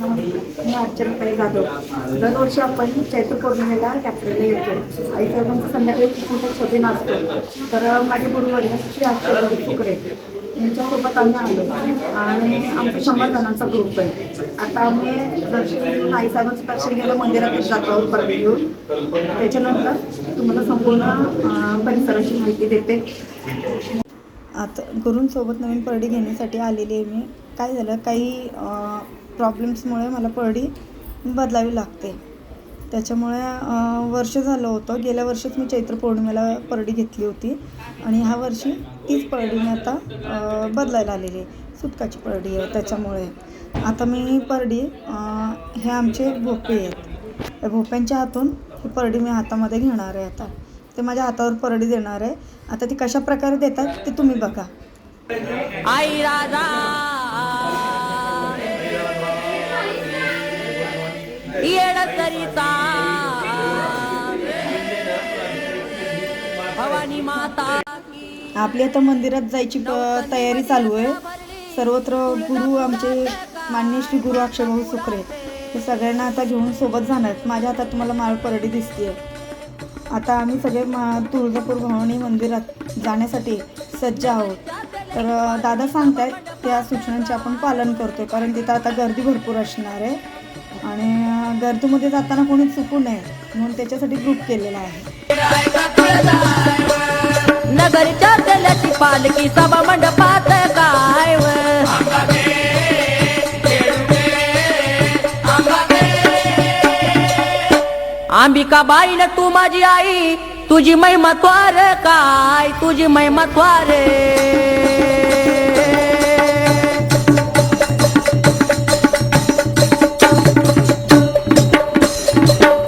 मी अर्चनाताई जाधव. दरवर्षी आपण चैत्र पौर्णिमेला यात्रेला येतो. आई साहेबांचं संध्याकाळी खूप मोठा छबिना असतो. तर माझे गुरुवर्य श्री आश्चर्य फुकरे यांच्यासोबत आम्ही आलो आणि आमचा 100 जणांचा ग्रुप आहे. आता आम्ही दर्शन घेऊन आई साहेबांचं दर्शन घ्यायला मंदिरातच जातो आहोत परत घेऊन. त्याच्यानंतर तुम्हाला संपूर्ण परिसराची माहिती देते. आता गुरूंसोबत नवीन परडी घेण्यासाठी आलेली आहे मी. काय झालं, काही प्रॉब्लेम्समुळे मला परडी बदलावी लागते. त्याच्यामुळे वर्ष झालं होतं. गेल्या वर्षीच मी चैत्र पौर्णिमेला परडी घेतली होती आणि ह्या वर्षी तीच परडी मी आता बदलायला आलेली आहे. सुटकाची परडी आहे. त्याच्यामुळे आता मी परडी हे आमचे भोपे आहेत. त्या भोप्यांच्या हातून ही परडी मी हातामध्ये घेणार आहे. आता ते माझ्या हातावर परडी देणार आहे. आता ती कशा प्रकारे देतात ते तुम्ही बघा. आई राजा येड करिता भवानी माता. आपली आता मंदिरात जायची तयारी चालू आहे. सर्वत्र गुरु आमचे माननीय श्री गुरु अक्षयभाऊ सुकरे हे सगळ्यांना आता घेऊन सोबत जाणार आहेत. माझ्या हातात तुम्हाला माळ परडी दिसते. आता आम्ही सगळे तुळजापूर भवानी मंदिरात जाण्यासाठी सज्ज आहोत. तर दादा सांगतायत त्या सूचनांचे आपण पालन करतो, कारण तिथं आता गर्दी भरपूर असणार आहे आणि गर्दीमध्ये जाताना कोणी चुकू नये म्हणून त्याच्यासाठी ग्रुप केलेला आहे. नगरच्या तेलाची पालखी सभा मंडपात काय अंबिका बाईन तू माझी आई, तुझी महिमा त्वार काय, तुझी महिमा त्वार.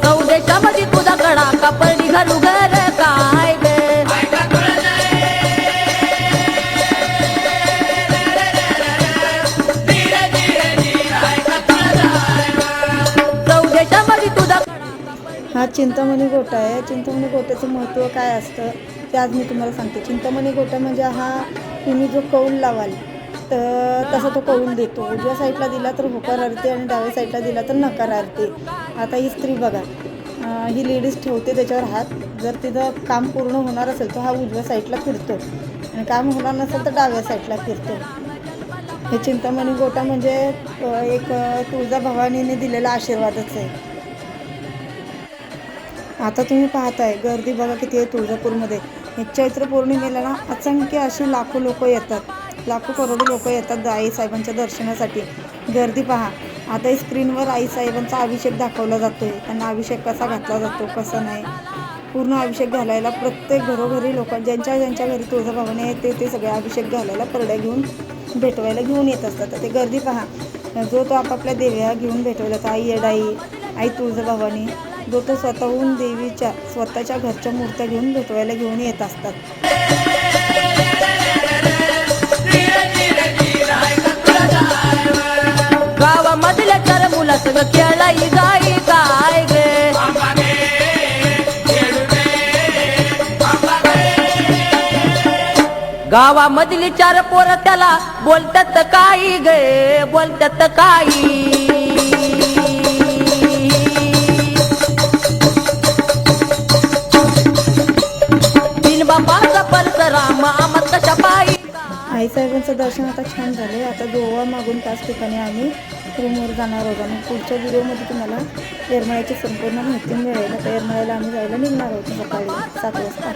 चौदेशामध्ये तुझा कडा कापडी घालू घर काय ग. चौदेशामध्ये तुझा हा चिंतामणी गोटा आहे. चिंतामणी गोट्याचं महत्त्व काय असतं ते आज मी तुम्हाला सांगते. चिंतामणी गोटा म्हणजे हा तुम्ही जो कौल लावाल तर तसा तो कौल देतो. उजव्या साईडला दिला तर होकार आरती आणि डाव्या साईडला दिला तर नकार आरती. आता ही स्त्री बघा, ही लेडीज ठेवते त्याच्यावर हात. जर तिथं काम पूर्ण होणार असेल तर हा उजव्या साईडला फिरतो आणि काम होणार नसेल तर डाव्या साईडला फिरतो. हे चिंतामणी गोटा म्हणजे एक तुळजाभवानीने दिलेला आशीर्वादच आहे. आता तुम्ही पाहताय गर्दी बघा किती आहे तुळजापूरमध्ये. हे चैत्र पौर्णिमेला ना असंख्य अशी लाखो लोक येतात, लाखो करोडो लोक येतात आई साहेबांच्या दर्शनासाठी. गर्दी पहा. आता ही स्क्रीनवर आई साहेबांचा अभिषेक दाखवला जातो आहे. त्यांना अभिषेक कसा घातला जातो कसा नाही, पूर्ण अभिषेक घालायला प्रत्येक घरोघरी लोक ज्यांच्या घरी तुळजाभवानी आहे ते सगळे अभिषेक घालायला परड्या घेऊन भेटवायला घेऊन येत असतात. ते गर्दी पहा. जो तो आपापल्या देव्या घेऊन भेटवला तर आई येडाई, आई तुळजाभवानी, जो तो स्वतःहून देवीच्या स्वतःच्या घरच्या मूर्त्या घेऊन भेटवायला घेऊन येत असतात. गावामधल्या चार मुला सगळं खेळाई जाई काय गे. गावामधली 4 पोरं त्याला बोलतात काही गे, बोलतात काही. बापाचा परशुराम आमत कशा पायी. आई साहेबांचं दर्शन आता छान झाले. आता गोवा मागून त्याच ठिकाणी आम्ही रूमवर जाणार आहोत आणि पुढच्या व्हिडिओमध्ये तुम्हाला येरमाळ्याची संपूर्ण माहिती मिळेल. आता येरमाळ्याला आम्ही जायला निघणार आहोत सकाळी 7 वाजता.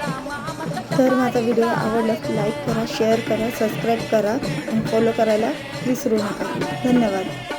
तर माझा व्हिडिओ आवडल्यास लाईक करा, शेअर करा, सबस्क्राईब करा आणि फॉलो करायला विसरू नका. धन्यवाद.